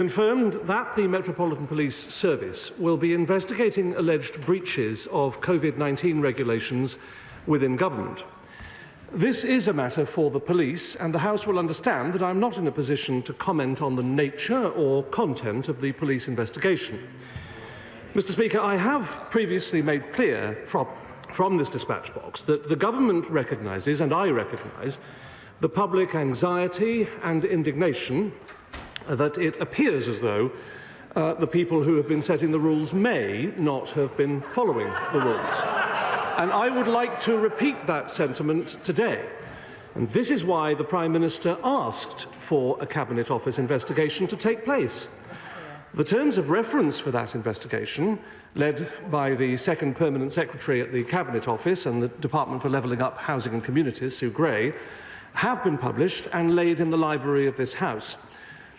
confirmed that the Metropolitan Police Service will be investigating alleged breaches of COVID-19 regulations within government. This is a matter for the police, and the House will understand that I'm not in a position to comment on the nature or content of the police investigation. Mr. Speaker, I have previously made clear from this dispatch box that the government recognises, and I recognise, the public anxiety and indignation that it appears as though the people who have been setting the rules may not have been following the rules. And I would like to repeat that sentiment today. And this is why the Prime Minister asked for a Cabinet Office investigation to take place. The terms of reference for that investigation, led by the Second Permanent Secretary at the Cabinet Office and the Department for Levelling Up Housing and Communities, Sue Gray, have been published and laid in the library of this House.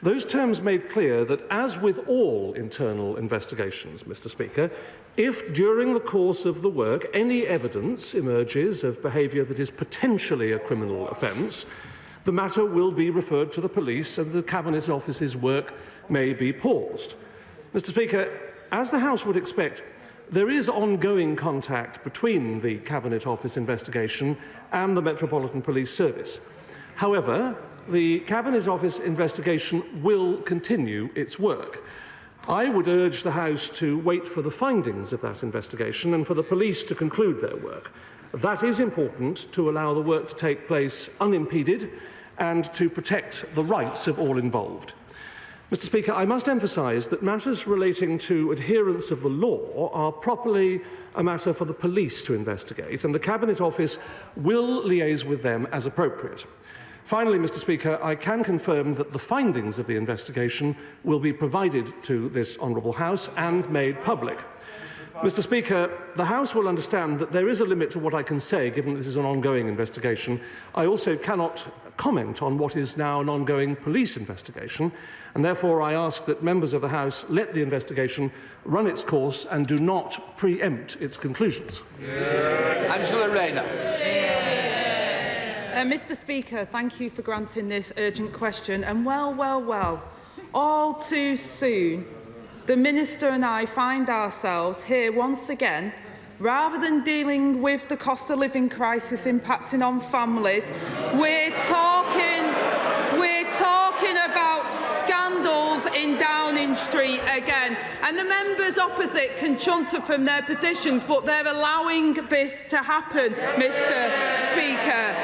Those terms made clear that, as with all internal investigations, Mr. Speaker, if during the course of the work any evidence emerges of behaviour that is potentially a criminal offence, the matter will be referred to the police and the Cabinet Office's work may be paused. Mr. Speaker, as the House would expect, there is ongoing contact between the Cabinet Office investigation and the Metropolitan Police Service. However, the Cabinet Office investigation will continue its work. I would urge the House to wait for the findings of that investigation and for the police to conclude their work. That is important to allow the work to take place unimpeded and to protect the rights of all involved. Mr. Speaker, I must emphasise that matters relating to adherence of the law are properly a matter for the police to investigate, and the Cabinet Office will liaise with them as appropriate. Finally, Mr. Speaker, I can confirm that the findings of the investigation will be provided to this Honourable House and made public. Mr. Speaker, the House will understand that there is a limit to what I can say, given that this is an ongoing investigation. I also cannot comment on what is now an ongoing police investigation, and therefore I ask that members of the House let the investigation run its course and do not preempt its conclusions. Angela Rayner. Mr. Speaker, thank you for granting this urgent question. And well, all too soon, the Minister and I find ourselves here once again, rather than dealing with the cost of living crisis impacting on families, we're talking about scandals in Downing Street again. And the members opposite can chunter from their positions, but they're allowing this to happen, Mr. Speaker.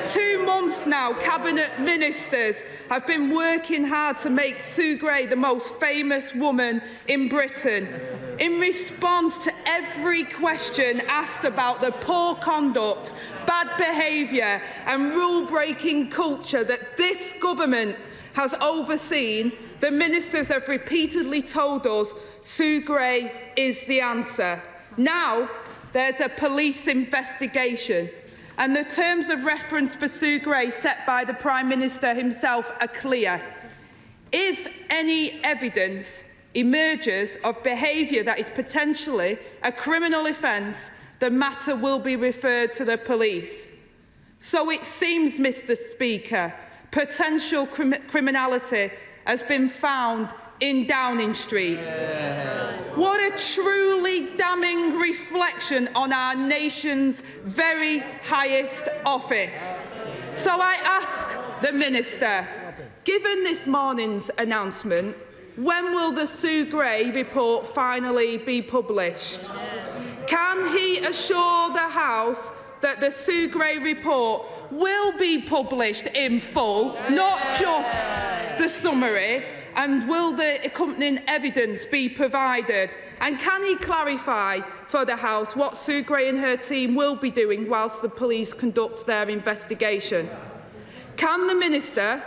2 months now, Cabinet Ministers have been working hard to make Sue Gray the most famous woman in Britain. In response to every question asked about the poor conduct, bad behaviour and rule-breaking culture that this government has overseen, the ministers have repeatedly told us Sue Gray is the answer. Now there's a police investigation, and the terms of reference for Sue Gray set by the Prime Minister himself are clear. If any evidence emerges of behaviour that is potentially a criminal offence, the matter will be referred to the police. So it seems, Mr. Speaker, potential criminality has been found in Downing Street. What a truly damning reflection on our nation's very highest office. So I ask the Minister, given this morning's announcement, when will the Sue Gray report finally be published? Can he assure the House that the Sue Gray report will be published in full, not just the summary, and will the accompanying evidence be provided? And can he clarify for the House what Sue Gray and her team will be doing whilst the police conduct their investigation? Can the Minister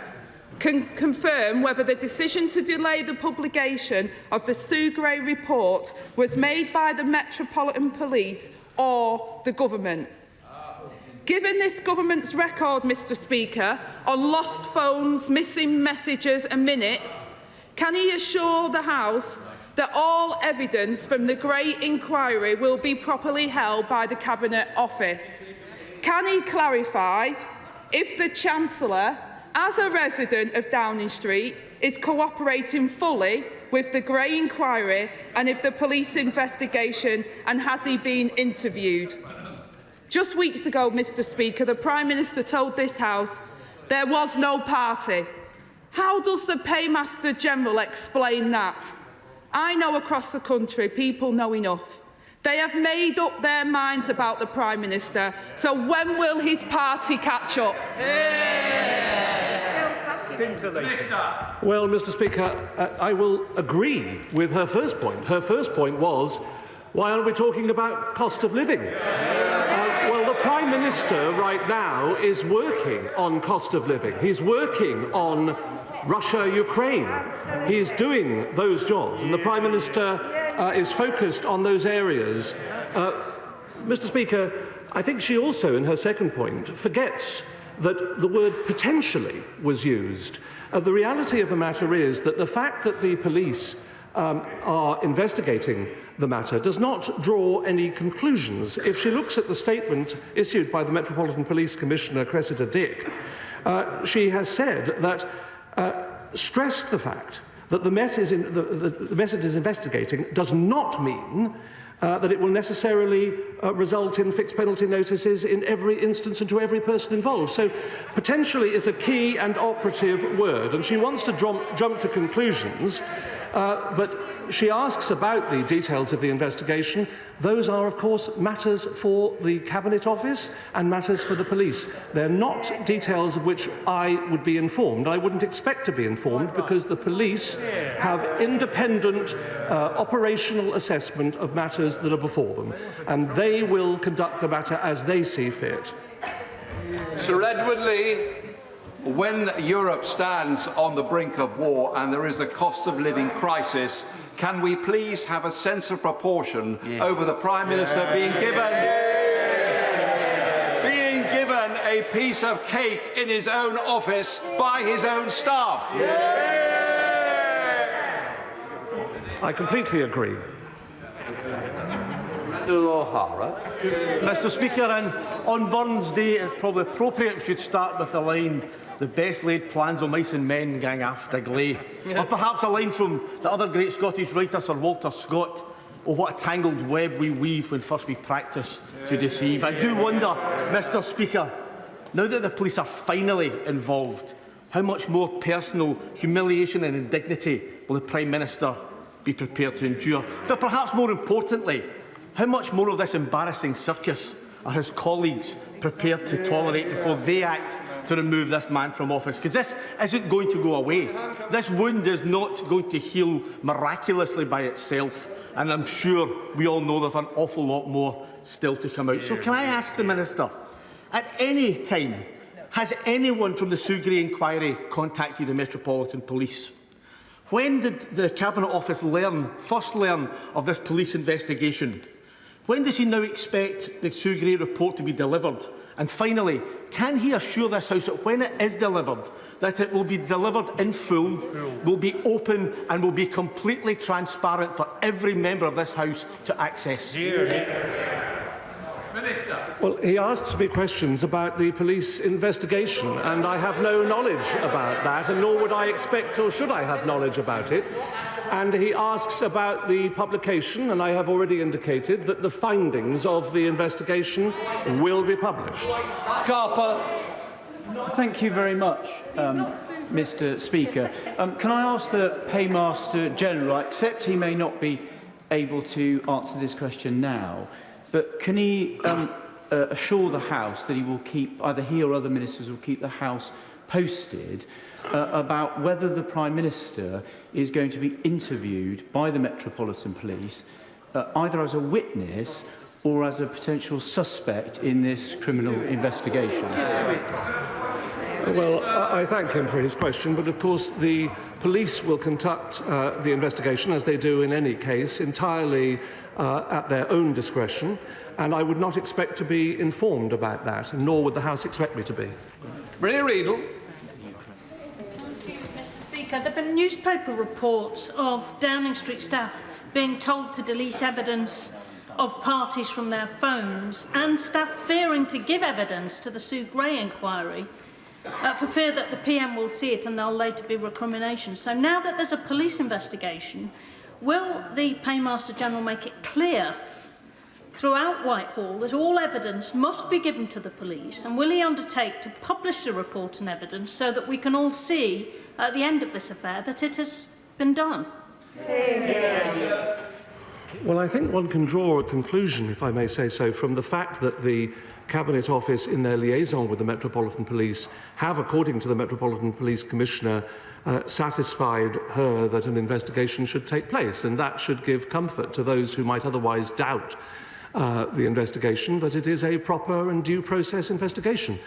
confirm whether the decision to delay the publication of the Sue Gray report was made by the Metropolitan Police or the government? Given this government's record, Mr. Speaker, on lost phones, missing messages and minutes, can he assure the House that all evidence from the Gray inquiry will be properly held by the Cabinet Office? Can he clarify if the Chancellor as a resident of Downing Street, is cooperating fully with the Gray inquiry and if the police investigation, and has he been interviewed? Just weeks ago, Mr Speaker, the Prime Minister told this House there was no party. How does the Paymaster General explain that? I know across the country people know enough. They have made up their minds about the Prime Minister, so when will his party catch up? Well, Mr Speaker, I will agree with her first point. Her first point was, why aren't we talking about cost of living? Well, the Prime Minister right now is working on cost of living. He's working on Russia-Ukraine. He is doing those jobs, and the Prime Minister is focused on those areas. Mr Speaker, I think she also, in her second point, forgets that the word potentially was used. The reality of the matter is that the fact that the police are investigating the matter does not draw any conclusions. If she looks at the statement issued by the Metropolitan Police Commissioner, Cressida Dick, she has said that, stressed the fact that the Met is investigating does not mean that it will necessarily result in fixed penalty notices in every instance and to every person involved. So potentially is a key and operative word, and she wants to jump to conclusions, but she asks about the details of the investigation. Those are, of course, matters for the Cabinet Office and matters for the police. They're not details of which I would be informed. I wouldn't expect to be informed because the police have independent operational assessment of matters that are before them, and they will conduct the matter as they see fit. Sir Edward Lee. When Europe stands on the brink of war and there is a cost of living crisis, can we please have a sense of proportion over the Prime Minister being given a piece of cake in his own office by his own staff? I completely agree. Mr Speaker, and on Burns Day it's probably appropriate we should start with the line, "The best laid plans o' mice and men gang after gley." Or perhaps a line from the other great Scottish writer, Sir Walter Scott, "Oh, what a tangled web we weave when first we practise to deceive." I do wonder, Mr Speaker, now that the police are finally involved, how much more personal humiliation and indignity will the Prime Minister be prepared to endure? But perhaps more importantly, how much more of this embarrassing circus are his colleagues prepared to tolerate before they act to remove this man from office? Because this isn't going to go away. This wound is not going to heal miraculously by itself, and I'm sure we all know there's an awful lot more still to come out. So can I ask the Minister, at any time, has anyone from the Sue Gray inquiry contacted the Metropolitan Police? When did the Cabinet Office first learn of this police investigation? When does he now expect the Sue Gray report to be delivered? And finally, can he assure this House that when it is delivered, that it will be delivered in full, will be open and will be completely transparent for every member of this House to access? Minister. Well, he asks me questions about the police investigation, and I have no knowledge about that, and nor would I expect or should I have knowledge about it. And he asks about the publication, and I have already indicated that the findings of the investigation will be published. Carper. Thank you very much, Mr Speaker. Can I ask the Paymaster General, I accept he may not be able to answer this question now, but can he assure the House that he will keep, either he or other ministers will keep the House posted about whether the Prime Minister is going to be interviewed by the Metropolitan Police either as a witness or as a potential suspect in this criminal investigation? Well, I thank him for his question, but of course the police will conduct the investigation, as they do in any case, entirely at their own discretion, and I would not expect to be informed about that, nor would the House expect me to be. Maria Riedel. Thank you, Mr Speaker. There have been newspaper reports of Downing Street staff being told to delete evidence of parties from their phones, and staff fearing to give evidence to the Sue Gray inquiry for fear that the PM will see it and there'll later be recriminations. So now that there's a police investigation, will the Paymaster General make it clear throughout Whitehall that all evidence must be given to the police, and will he undertake to publish the report and evidence so that we can all see at the end of this affair that it has been done? Well, I think one can draw a conclusion, if I may say so, from the fact that the Cabinet Office, in their liaison with the Metropolitan Police, have, according to the Metropolitan Police Commissioner, satisfied her that an investigation should take place, and that should give comfort to those who might otherwise doubt the investigation, that it is a proper and due process investigation.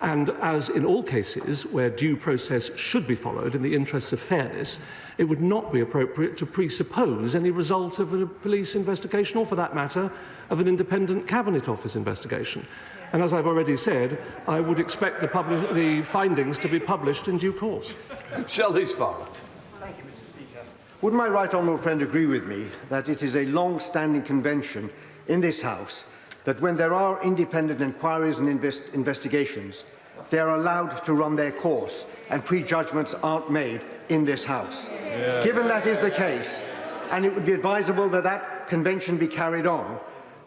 And as in all cases where due process should be followed in the interests of fairness, it would not be appropriate to presuppose any result of a police investigation, or for that matter, of an independent Cabinet Office investigation. And as I've already said, I would expect the findings to be published in due course. Shelley's father. Thank you, Mr. Speaker. Would my right honourable friend agree with me that it is a long-standing convention in this House that when there are independent inquiries and investigations, they are allowed to run their course and prejudgments aren't made in this House? Given that is the case, and it would be advisable that that convention be carried on,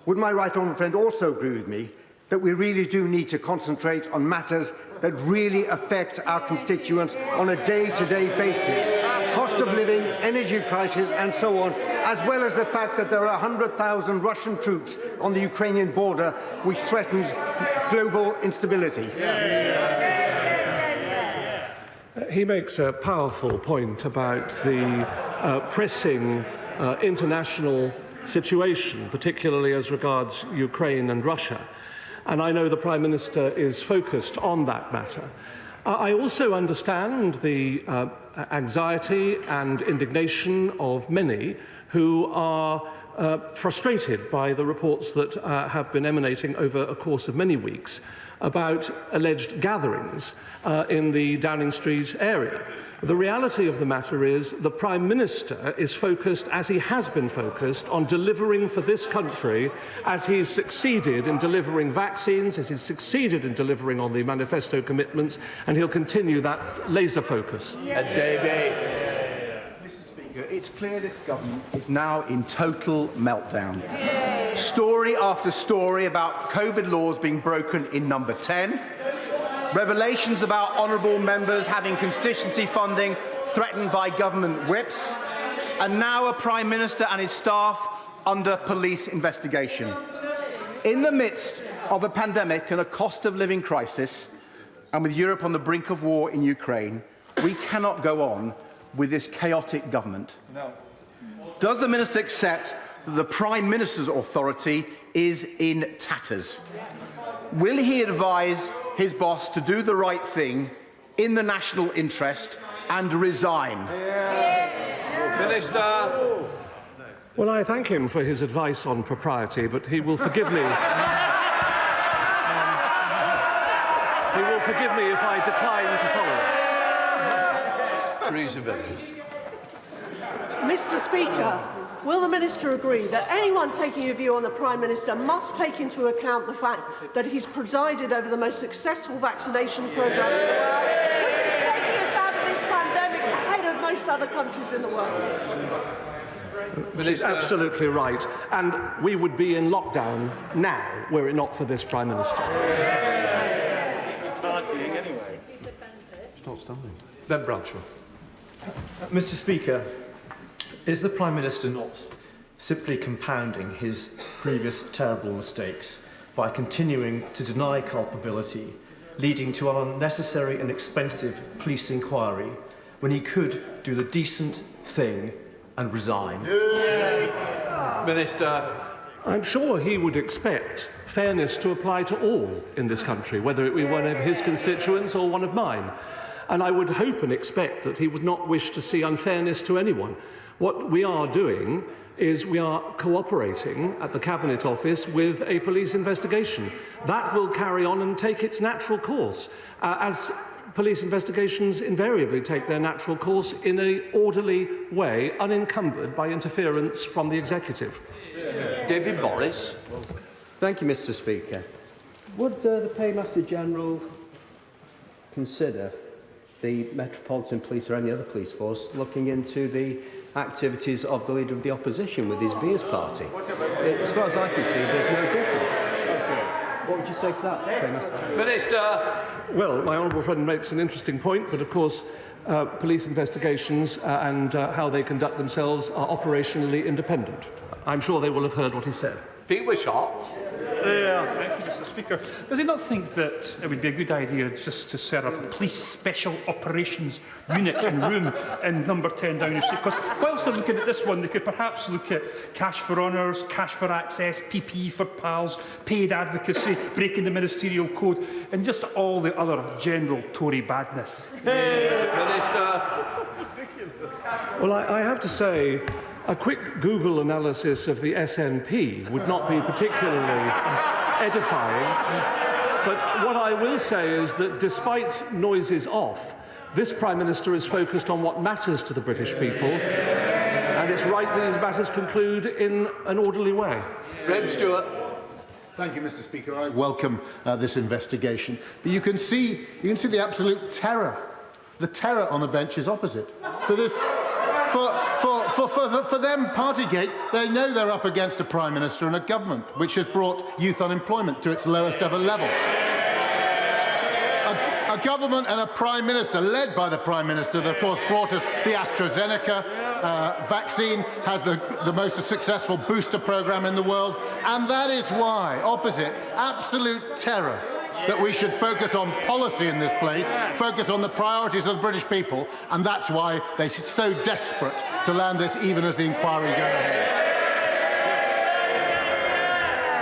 would my right honourable friend also agree with me that we really do need to concentrate on matters that really affect our constituents on a day-to-day basis? Cost of living, energy prices and so on, as well as the fact that there are 100,000 Russian troops on the Ukrainian border, which threatens global instability. He makes a powerful point about the pressing international situation, particularly as regards Ukraine and Russia. And I know the Prime Minister is focused on that matter. I also understand the anxiety and indignation of many who are frustrated by the reports that have been emanating over a course of many weeks about alleged gatherings in the Downing Street area. The reality of the matter is the Prime Minister is focused, as he has been focused, on delivering for this country, as he's succeeded in delivering vaccines, as he's succeeded in delivering on the manifesto commitments, and he'll continue that laser focus. David. Mr. Speaker, it's clear this government is now in total meltdown. Story after story about COVID laws being broken in number 10. Revelations about honourable members having constituency funding threatened by government whips, and now a Prime Minister and his staff under police investigation. In the midst of a pandemic and a cost of living crisis, and with Europe on the brink of war in Ukraine, we cannot go on with this chaotic government. No. Does the Minister accept that the Prime Minister's authority is in tatters? Will he advise his boss to do the right thing in the national interest and resign? Minister. Well, I thank him for his advice on propriety, but he will forgive me. He will forgive me if I decline to follow it. Theresa Villiers. Mr. Speaker, will the Minister agree that anyone taking a view on the Prime Minister must take into account the fact that he's presided over the most successful vaccination programme in the world, which is taking us out of this pandemic ahead of most other countries in the world? She's absolutely right. And we would be in lockdown now were it not for this Prime Minister. It's not starting. Ben Bradshaw. Mr. Speaker, is the Prime Minister not simply compounding his previous terrible mistakes by continuing to deny culpability, leading to an unnecessary and expensive police inquiry, when he could do the decent thing and resign? Minister. I'm sure he would expect fairness to apply to all in this country, whether it be one of his constituents or one of mine. And I would hope and expect that he would not wish to see unfairness to anyone. What we are doing is we are cooperating at the Cabinet Office with a police investigation. That will carry on and take its natural course, as police investigations invariably take their natural course in an orderly way, unencumbered by interference from the executive. David Morris. Thank you, Mr. Speaker. Would the Paymaster General consider the Metropolitan Police or any other police force looking into the activities of the Leader of the Opposition with his Beers party? As far as I can see, there's no difference. What would you say to that, Paymaster? Minister. Well, my honourable friend makes an interesting point, but of course police investigations and how they conduct themselves are operationally independent. I'm sure they will have heard what he said. Pete Wishart. Thank you, Mr. Speaker. Does he not think that it would be a good idea just to set up a police special operations unit and room in number 10 Downing Street? Because whilst they're looking at this one, they could perhaps look at cash for honours, cash for access, PPE for pals, paid advocacy, breaking the ministerial code, and just all the other general Tory badness. Minister. Well, I have to say, a quick Google analysis of the SNP would not be particularly edifying. But what I will say is that despite noises off, this Prime Minister is focused on what matters to the British people, and it's right that these matters conclude in an orderly way. Reb Stewart. Thank you, Mr. Speaker. I welcome this investigation. But you can see the absolute terror, the terror on the benches opposite. For this, for them, Partygate, they know they're up against a Prime Minister and a government which has brought youth unemployment to its lowest ever level. A government and a Prime Minister, led by the Prime Minister, that of course brought us the AstraZeneca vaccine, has the most successful booster programme in the world, and that is why, opposite absolute terror, that we should focus on policy in this place, focus on the priorities of the British people, and that's why they're so desperate to land this even as the inquiry goes ahead.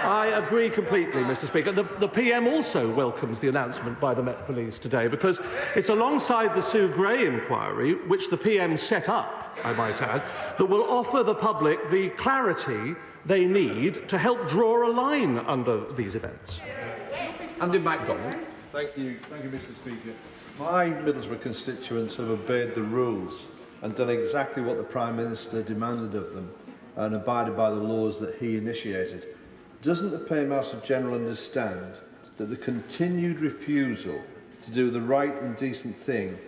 I agree completely, Mr. Speaker. The PM also welcomes the announcement by the Met Police today because it's alongside the Sue Gray inquiry, which the PM set up, I might add, that will offer the public the clarity they need to help draw a line under these events. Andy MacDonald. Thank you, Mr. Speaker. My Middlesbrough constituents have obeyed the rules and done exactly what the Prime Minister demanded of them and abided by the laws that he initiated. Doesn't the Paymaster General understand that the continued refusal to do the right and decent thing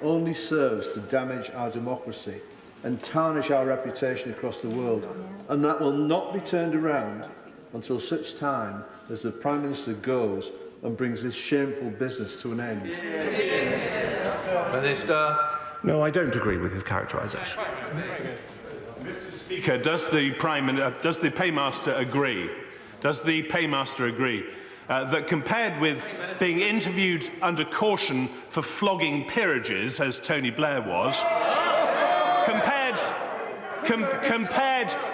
only serves to damage our democracy and tarnish our reputation across the world, and that will not be turned around until such time as the Prime Minister goes and brings this shameful business to an end? Minister. No, I don't agree with his characterisation. Mr. Speaker, does the Paymaster agree? Does the Paymaster agree that compared with being interviewed under caution for flogging peerages, as Tony Blair was, compared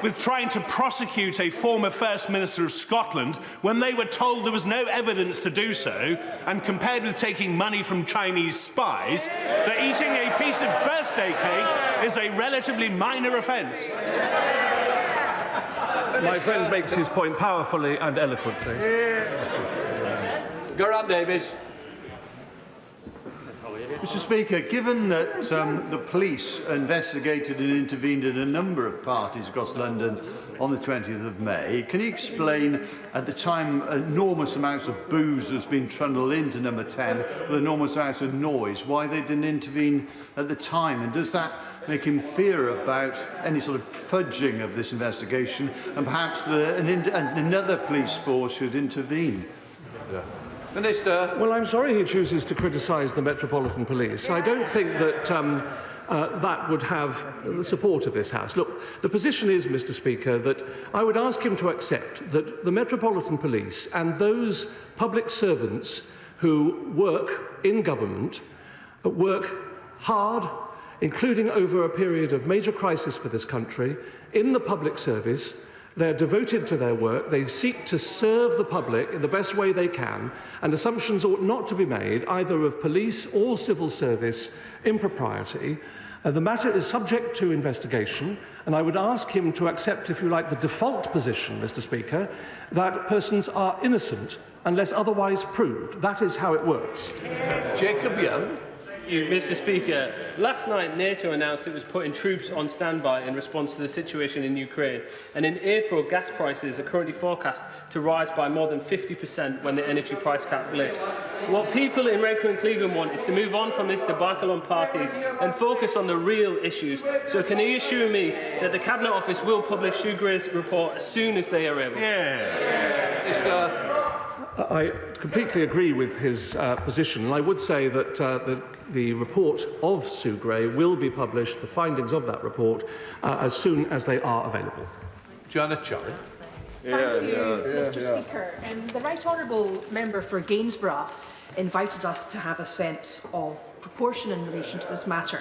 with trying to prosecute a former First Minister of Scotland when they were told there was no evidence to do so, and compared with taking money from Chinese spies, that eating a piece of birthday cake is a relatively minor offence? My friend makes his point powerfully and eloquently. Geraint Davies. Mr. Speaker, given that the police investigated and intervened in a number of parties across London on the 20th of May, can you explain, at the time enormous amounts of booze has been trundled into number 10 with enormous amounts of noise, why they didn't intervene at the time? And does that make him fear about any sort of fudging of this investigation, and perhaps another police force should intervene? Yeah. Minister. Well, I'm sorry he chooses to criticise the Metropolitan Police. I don't think that that would have the support of this House. Look, the position is, Mr. Speaker, that I would ask him to accept that the Metropolitan Police and those public servants who work in government work hard, including over a period of major crisis for this country, in the public service. They're devoted to their work. They seek to serve the public in the best way they can, and assumptions ought not to be made either of police or civil service impropriety. The matter is subject to investigation, and I would ask him to accept, if you like, the default position, Mr. Speaker, that persons are innocent unless otherwise proved. That is how it works. Jacob Young. you, Mr. Speaker. Last night, NATO announced it was putting troops on standby in response to the situation in Ukraine. And in April, gas prices are currently forecast to rise by more than 50% when the energy price cap lifts. What people in Redcar and Cleveland want is to move on from this debacle on parties and focus on the real issues. So can he assure me that the Cabinet Office will publish Sue Gray's report as soon as they are able? I completely agree with his position, and I would say that the report of Sue Gray will be published, the findings of that report, as soon as they are available. Janet Chard. Thank you, Mr. Speaker. The Right Honourable Member for Gainsborough invited us to have a sense of proportion in relation to this matter.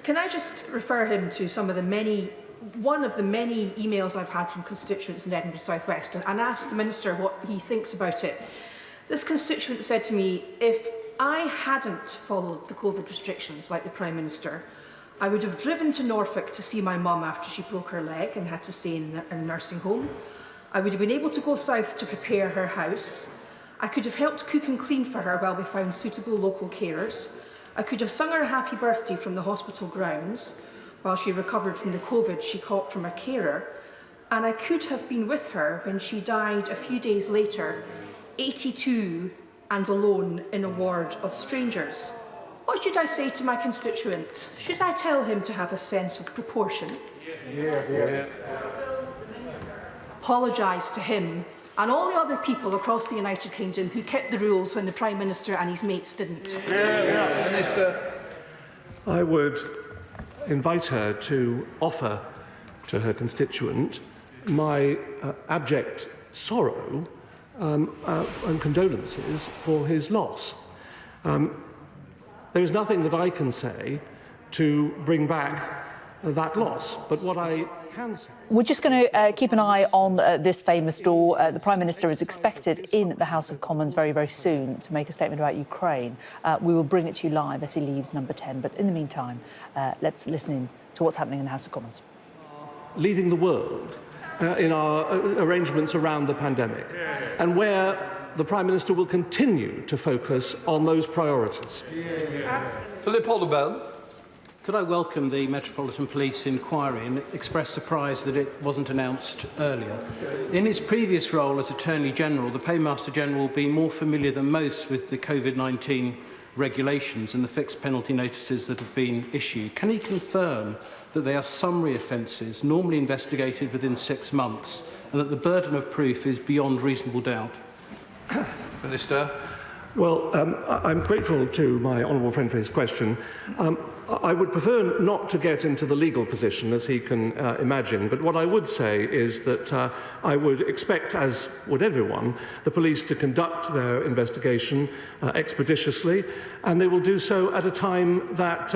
Can I just refer him to one of the many emails I've had from constituents in Edinburgh South West and ask the Minister what he thinks about it. This constituent said to me, if I hadn't followed the COVID restrictions like the Prime Minister, I would have driven to Norfolk to see my mum after she broke her leg and had to stay in a nursing home. I would have been able to go south to prepare her house. I could have helped cook and clean for her while we found suitable local carers. I could have sung her a happy birthday from the hospital grounds while she recovered from the COVID she caught from a carer, and I could have been with her when she died a few days later, 82 and alone in a ward of strangers. What should I say to my constituent? Should I tell him to have a sense of proportion? Apologise to him and all the other people across the United Kingdom who kept the rules when the Prime Minister and his mates didn't. Minister. I would invite her to offer to her constituent my abject sorrow and condolences for his loss. There is nothing that I can say to bring back that loss, but what I can say... We're just going to keep an eye on this famous door. The Prime Minister is expected in the House of Commons very, very soon to make a statement about Ukraine. We will bring it to you live as he leaves number 10. But in the meantime, let's listen in to what's happening in the House of Commons. Leading the world in our arrangements around the pandemic, and where the Prime Minister will continue to focus on those priorities. Philip Holdebell. Could I welcome the Metropolitan Police inquiry and express surprise that it wasn't announced earlier? In his previous role as Attorney General, the Paymaster General will be more familiar than most with the COVID-19 regulations and the fixed penalty notices that have been issued. Can he confirm that they are summary offences, normally investigated within 6 months, and that the burden of proof is beyond reasonable doubt? Minister. Well, I'm grateful to my honourable friend for his question. I would prefer not to get into the legal position, as he can imagine, but what I would say is that I would expect, as would everyone, the police to conduct their investigation expeditiously, and they will do so at a time that,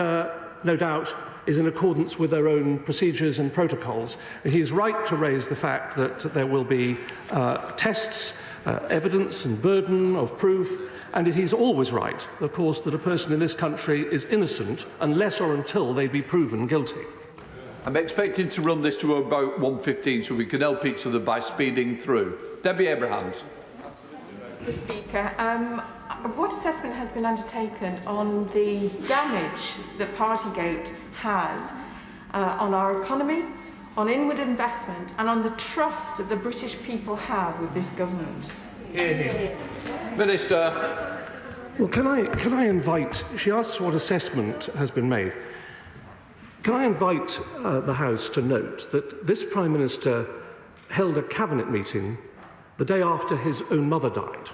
no doubt, is in accordance with their own procedures and protocols. He is right to raise the fact that there will be tests, evidence and burden of proof, and it is always right, of course, that a person in this country is innocent unless or until they be proven guilty. I'm expecting to run this to about 1:15 so we can help each other by speeding through. Debbie Abrahams. Mr. Speaker, what assessment has been undertaken on the damage that Partygate has on our economy, on inward investment and on the trust that the British people have with this government? Minister. Well, can I invite... She asks what assessment has been made. Can I invite the House to note that this Prime Minister held a cabinet meeting the day after his own mother died,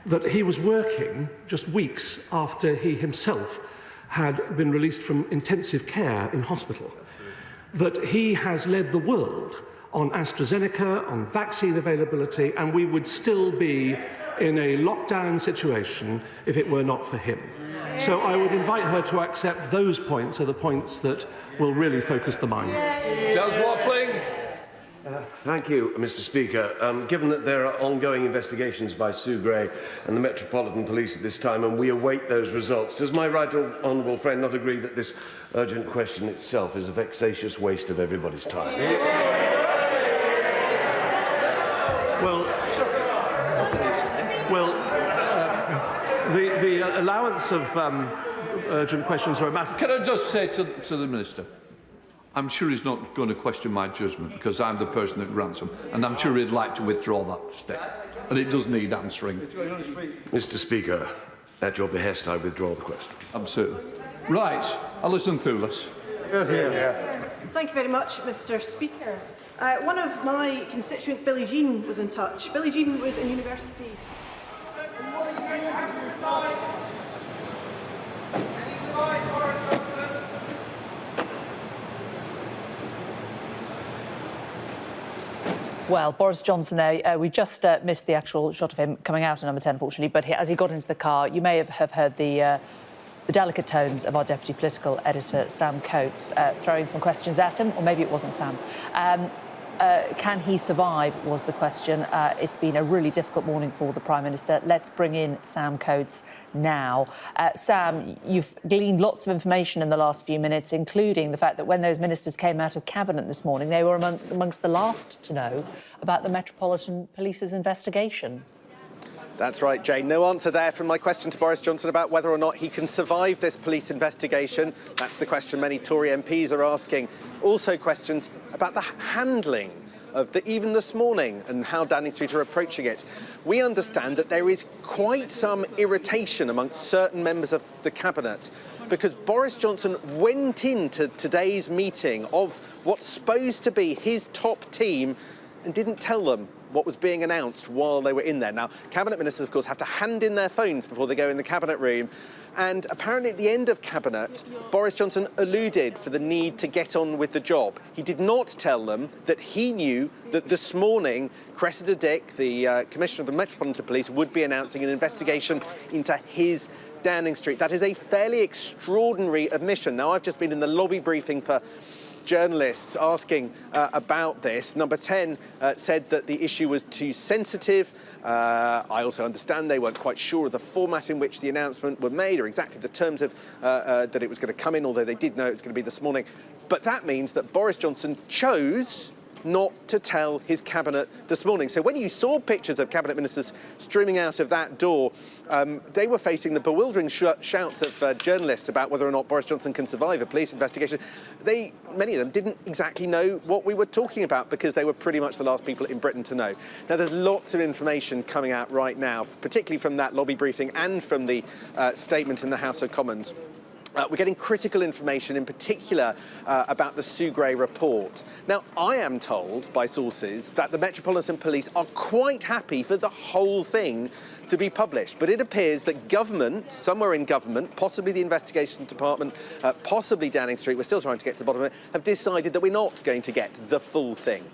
that he was working just weeks after he himself had been released from intensive care in hospital, that he has led the world on AstraZeneca, on vaccine availability, and we would still be in a lockdown situation if it were not for him. So I would invite her to accept those points are the points that will really focus the mind. Charles Watling. Thank you, Mr. Speaker. Given that there are ongoing investigations by Sue Gray and the Metropolitan Police at this time, and we await those results, does my right honourable friend not agree that this urgent question itself is a vexatious waste of everybody's time? The allowance of urgent questions or a matter... Can I just say to the Minister, I'm sure he's not going to question my judgment because I'm the person that grants them, and I'm sure he'd like to withdraw that step, and it does need answering. Mr. Speaker, at your behest, I withdraw the question. Absolutely. Right, Alison Thewlis. Thank you very much, Mr. Speaker. One of my constituents, Billie Jean, was in touch. Billie Jean was in university. Well, Boris Johnson there, we just missed the actual shot of him coming out of number 10, unfortunately, but as he got into the car, you may have heard the delicate tones of our deputy political editor, Sam Coates, throwing some questions at him, or maybe it wasn't Sam. Can he survive, was the question. It's been a really difficult morning for the Prime Minister. Let's bring in Sam Coates now. Sam, you've gleaned lots of information in the last few minutes, including the fact that when those ministers came out of Cabinet this morning, they were amongst the last to know about the Metropolitan Police's investigation. That's right, Jane. No answer there from my question to Boris Johnson about whether or not he can survive this police investigation. That's the question many Tory MPs are asking. Also questions about the handling of even this morning and how Downing Street are approaching it. We understand that there is quite some irritation amongst certain members of the Cabinet because Boris Johnson went into today's meeting of what's supposed to be his top team and didn't tell them what was being announced while they were in there. Now, Cabinet ministers, of course, have to hand in their phones before they go in the Cabinet room. And apparently at the end of Cabinet, Boris Johnson alluded for the need to get on with the job. He did not tell them that he knew that this morning Cressida Dick, the Commissioner of the Metropolitan Police, would be announcing an investigation into his Downing Street. That is a fairly extraordinary admission. Now, I've just been in the lobby briefing for journalists asking about this. Number 10 said that the issue was too sensitive. I also understand they weren't quite sure of the format in which the announcement were made or exactly the terms of that it was going to come in, although they did know it was going to be this morning. But that means that Boris Johnson chose not to tell his Cabinet this morning. So when you saw pictures of Cabinet ministers streaming out of that door, they were facing the bewildering shouts of journalists about whether or not Boris Johnson can survive a police investigation. Many of them didn't exactly know what we were talking about because they were pretty much the last people in Britain to know. Now, there's lots of information coming out right now, particularly from that lobby briefing and from the statement in the House of Commons. We're getting critical information, in particular, about the Sue Gray report. Now, I am told by sources that the Metropolitan Police are quite happy for the whole thing to be published. But it appears that government, somewhere in government, possibly the Investigation Department, possibly Downing Street, we're still trying to get to the bottom of it, have decided that we're not going to get the full thing.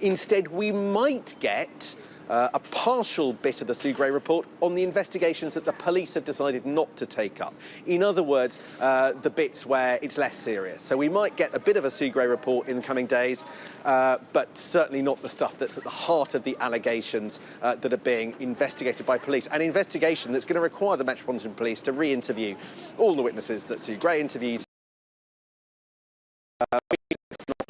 Instead, we might get a partial bit of the Sue Gray report on the investigations that the police have decided not to take up. In other words, the bits where it's less serious. So we might get a bit of a Sue Gray report in the coming days, but certainly not the stuff that's at the heart of the allegations that are being investigated by police. An investigation that's going to require the Metropolitan Police to re-interview all the witnesses that Sue Gray interviews.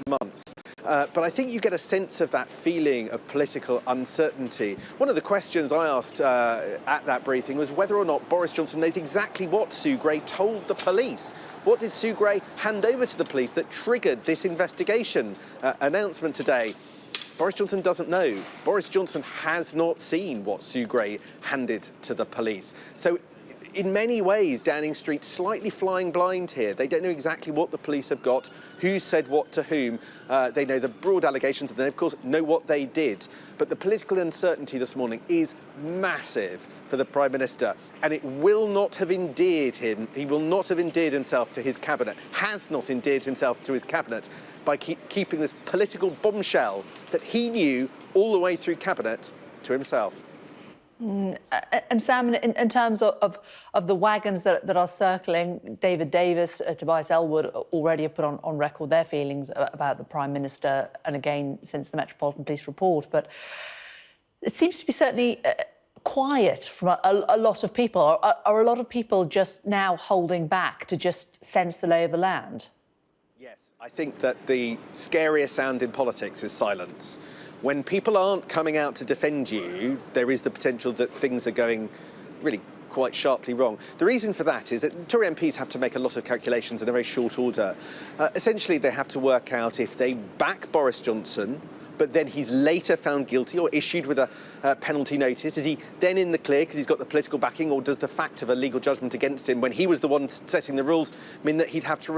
Months. But I think you get a sense of that feeling of political uncertainty. One of the questions I asked at that briefing was whether or not Boris Johnson knows exactly what Sue Gray told the police. What did Sue Gray hand over to the police that triggered this investigation announcement today? Boris Johnson doesn't know. Boris Johnson has not seen what Sue Gray handed to the police. So in many ways, Downing Street's slightly flying blind here. They don't know exactly what the police have got, who said what to whom. They know the broad allegations, and they, of course, know what they did. But the political uncertainty this morning is massive for the Prime Minister, and it will not have endeared him. He will not have endeared himself to his Cabinet, has not endeared himself to his Cabinet by keeping this political bombshell that he knew all the way through Cabinet to himself. And Sam, in terms of the wagons that are circling, David Davis, Tobias Ellwood already have put on record their feelings about the Prime Minister, and again since the Metropolitan Police report. But it seems to be certainly quiet from a lot of people. Are a lot of people just now holding back to just sense the lay of the land? Yes, I think that the scariest sound in politics is silence. When people aren't coming out to defend you, there is the potential that things are going really quite sharply wrong. The reason for that is that Tory MPs have to make a lot of calculations in a very short order. Essentially, they have to work out if they back Boris Johnson, but then he's later found guilty or issued with a penalty notice. Is he then in the clear because he's got the political backing, or does the fact of a legal judgment against him when he was the one setting the rules mean that he'd have to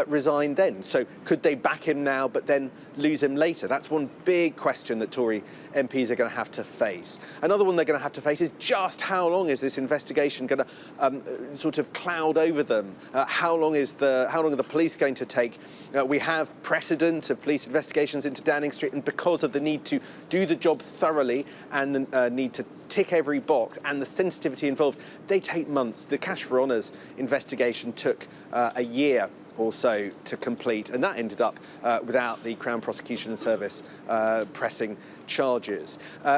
resign then? So could they back him now but then lose him later? That's one big question that Tory MPs are going to have to face. Another one they're going to have to face is just how long is this investigation going to sort of cloud over them? How long are the police going to take? We have precedent of police investigations into Downing Street, and because of the need to do the job thoroughly and the need to tick every box and the sensitivity involved, they take months. The Cash for Honours investigation took a year or so to complete, and that ended up without the Crown Prosecution Service pressing charges.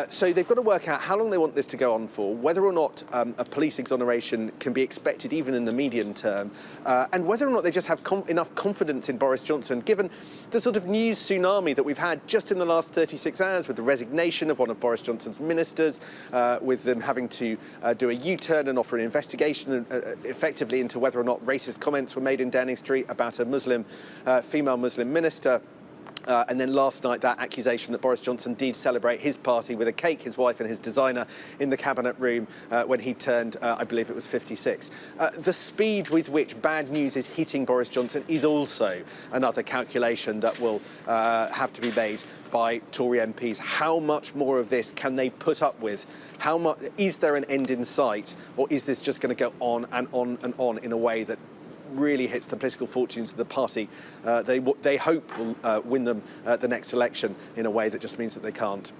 So they've got to work out how long they want this to go on for, whether or not a police exoneration can be expected even in the medium term, and whether or not they just have enough confidence in Boris Johnson, given the sort of news tsunami that we've had just in the last 36 hours with the resignation of one of Boris Johnson's ministers, with them having to do a U-turn and offer an investigation effectively into whether or not racist comments were made in Downing Street about a female Muslim minister. And then last night, that accusation that Boris Johnson did celebrate his party with a cake, his wife and his designer, in the cabinet room when he turned, I believe it was 56. The speed with which bad news is hitting Boris Johnson is also another calculation that will have to be made by Tory MPs. How much more of this can they put up with? How much is there an end in sight, or is this just going to go on and on and on in a way that really hits the political fortunes of the party they hope will win them the next election in a way that just means that they can't?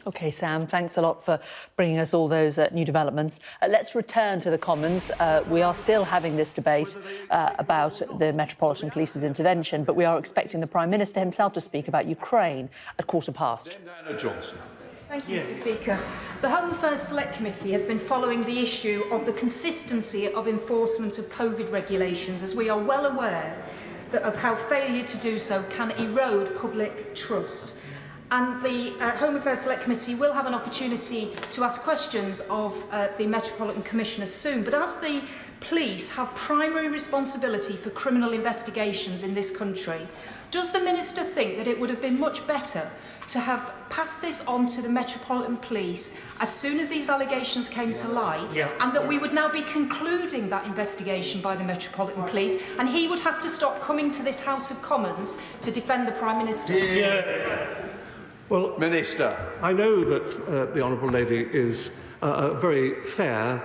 OK, Sam, thanks a lot for bringing us all those new developments. Let's return to the Commons. We are still having this debate about the Metropolitan Police's intervention, but we are expecting the Prime Minister himself to speak about Ukraine at 15:15. Johnson. Thank you, Mr. Speaker. The Home Affairs Select Committee has been following the issue of the consistency of enforcement of COVID regulations, as we are well aware of how failure to do so can erode public trust. And the Home Affairs Select Committee will have an opportunity to ask questions of the Metropolitan Commissioner soon. But as the police have primary responsibility for criminal investigations in this country, does the Minister think that it would have been much better to have passed this on to the Metropolitan Police as soon as these allegations came to light, and that we would now be concluding that investigation by the Metropolitan Police, and he would have to stop coming to this House of Commons to defend the Prime Minister? Well, Minister, I know that the Honourable Lady is a very fair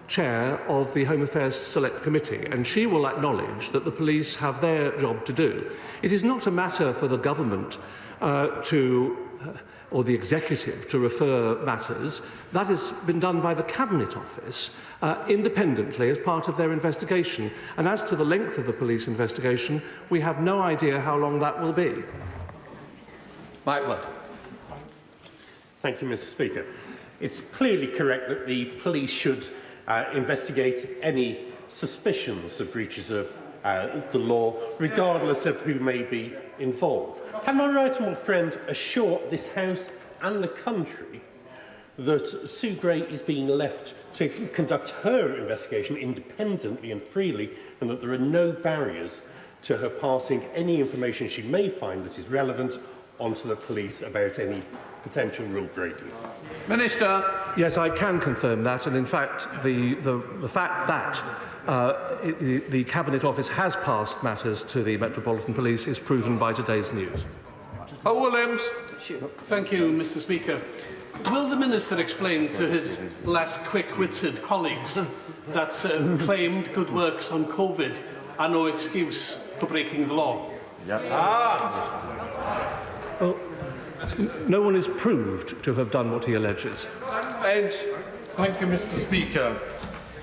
chair of the Home Affairs Select Committee, and she will acknowledge that the police have their job to do. It is not a matter for the government or the executive to refer matters. That has been done by the Cabinet Office independently as part of their investigation. And as to the length of the police investigation, we have no idea how long that will be. Mike Wood. Thank you, Mr. Speaker. It's clearly correct that the police should investigate any suspicions of breaches of the law, regardless of who may be involved. Can my right honourable friend assure this House and the country that Sue Gray is being left to conduct her investigation independently and freely, and that there are no barriers to her passing any information she may find that is relevant onto the police about any potential rule breaking? Minister. Yes, I can confirm that, and in fact, the fact that the Cabinet Office has passed matters to the Metropolitan Police is proven by today's news. Williams. Thank you, Mr. Speaker. Will the Minister explain to his less quick-witted colleagues that claimed good works on COVID are no excuse for breaking the law? Well, no one is proved to have done what he alleges. Thank you, Mr. Speaker.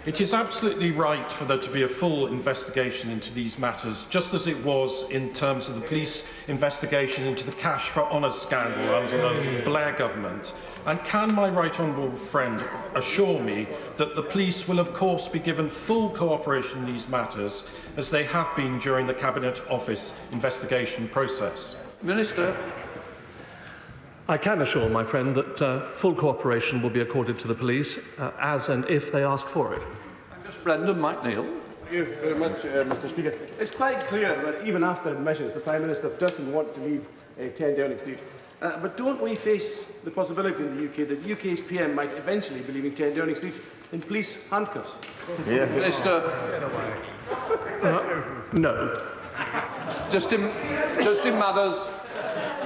It is absolutely right for there to be a full investigation into these matters, just as it was in terms of the police investigation into the Cash for Honours scandal under the Blair government. And can my right honourable friend assure me that the police will of course be given full cooperation in these matters, as they have been during the Cabinet Office investigation process? Minister. I can assure my friend that full cooperation will be accorded to the police as and if they ask for it. Just Brendan McNeill. Thank you very much, Mr. Speaker. It's quite clear that even after measures, the Prime Minister doesn't want to leave 10 Downing Street. But don't we face the possibility in the UK that the UK's PM might eventually be leaving 10 Downing Street in police handcuffs? Yeah. Minister. No. Justin Mathers.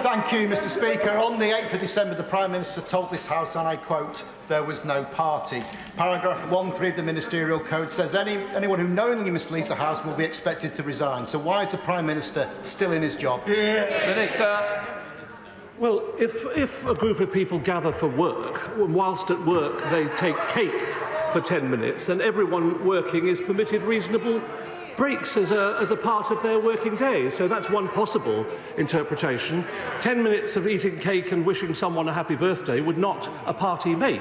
Thank you, Mr. Speaker. On the 8th of December, the Prime Minister told this House, and I quote, "There was no party." Paragraph 1(3) of the Ministerial Code says anyone who knowingly misleads the House will be expected to resign. So why is the Prime Minister still in his job? Minister. Well, if a group of people gather for work, whilst at work they take cake for 10 minutes, then everyone working is permitted reasonable breaks as a part of their working day. So that's one possible interpretation. 10 minutes of eating cake and wishing someone a happy birthday would not a party make.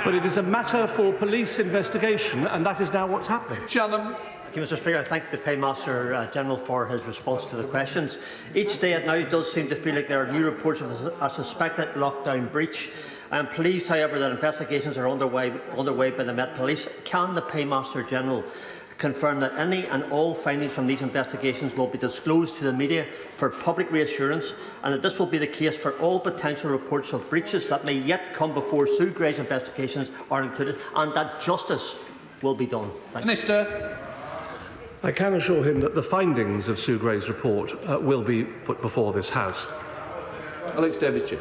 But it is a matter for police investigation, and that is now what's happening. Shannon. Thank you, Mr. Speaker. I thank the Paymaster General for his response to the questions. Each day it now does seem to feel like there are new reports of a suspected lockdown breach. I am pleased, however, that investigations are underway by the Met Police. Can the Paymaster General confirm that any and all findings from these investigations will be disclosed to the media for public reassurance, and that this will be the case for all potential reports of breaches that may yet come before Sue Gray's investigations are included, and that justice will be done? Thank Minister. I can assure him that the findings of Sue Gray's report will be put before this House. Alex Davidson.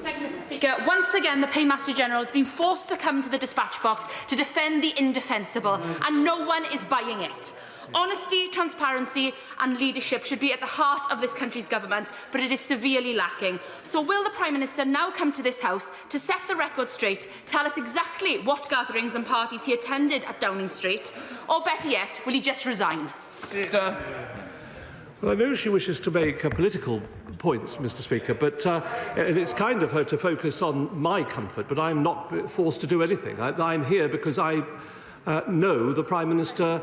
Thank you, Mr. Speaker. Once again, the Paymaster General has been forced to come to the dispatch box to defend the indefensible, and no one is buying it. Honesty, transparency and leadership should be at the heart of this country's government, but it is severely lacking. So will the Prime Minister now come to this House to set the record straight, tell us exactly what gatherings and parties he attended at Downing Street, or better yet, will he just resign? Minister. Well, I know she wishes to make political points, Mr. Speaker, but and it's kind of her to focus on my comfort, but I'm not forced to do anything. I'm here because I know the Prime Minister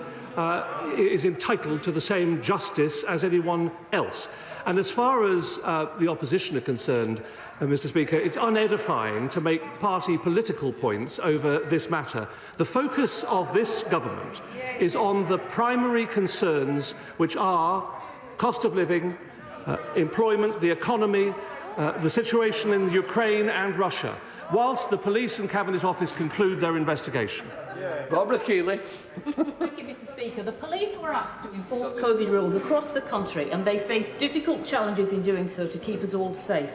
is entitled to the same justice as anyone else. And as far as the opposition are concerned, Mr. Speaker, it's unedifying to make party political points over this matter. The focus of this government is on the primary concerns, which are cost of living, employment, the economy, the situation in Ukraine and Russia, whilst the Police and Cabinet Office conclude their investigation. Barbara Keeley. Thank you, Mr. Speaker. The police were asked to enforce COVID rules across the country, and they faced difficult challenges in doing so to keep us all safe,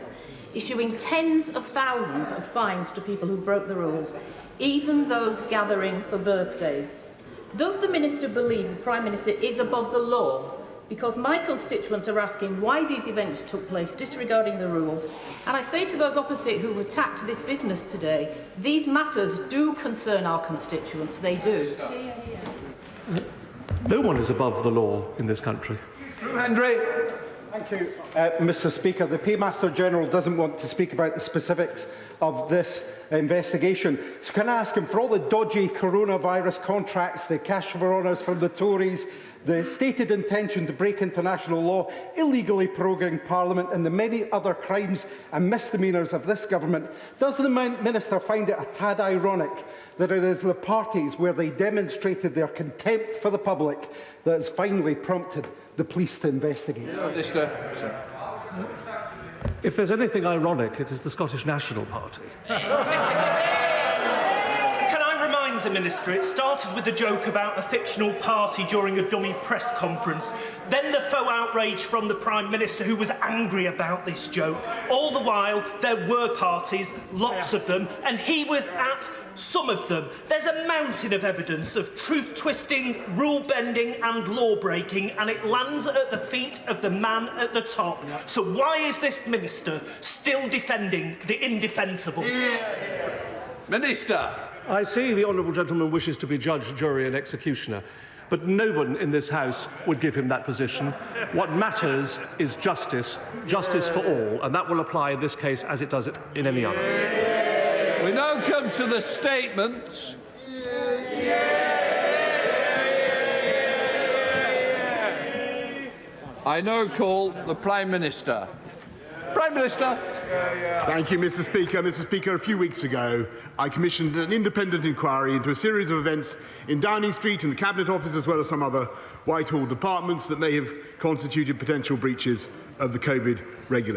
issuing tens of thousands of fines to people who broke the rules, even those gathering for birthdays. Does the Minister believe the Prime Minister is above the law? Because my constituents are asking why these events took place, disregarding the rules. And I say to those opposite who attacked this business today, these matters do concern our constituents. They do. No one is above the law in this country. Henry. Thank you, Mr. Speaker. The Paymaster General doesn't want to speak about the specifics of this investigation. So can I ask him, for all the dodgy coronavirus contracts, the cash for honours from the Tories, the stated intention to break international law, illegally proroguing Parliament and the many other crimes and misdemeanours of this government, does the Minister find it a tad ironic that it is the parties where they demonstrated their contempt for the public that has finally prompted the police to investigate? Minister. If there's anything ironic, it is the Scottish National Party. The Minister, it started with a joke about a fictional party during a dummy press conference, then the faux outrage from the Prime Minister, who was angry about this joke. All the while, there were parties, lots of them, and he was at some of them. There's a mountain of evidence of truth-twisting, rule-bending and law-breaking, and it lands at the feet of the man at the top. So why is this Minister still defending the indefensible? Minister. I see the honourable gentleman wishes to be judge, jury and executioner, but no one in this House would give him that position. What matters is justice, justice for all, and that will apply in this case as it does in any other. We now come to the statements. I now call the Prime Minister. Prime Minister. Thank you, Mr. Speaker. Mr. Speaker, a few weeks ago, I commissioned an independent inquiry into a series of events in Downing Street and the Cabinet Office, as well as some other Whitehall departments that may have constituted potential breaches of the COVID regulations.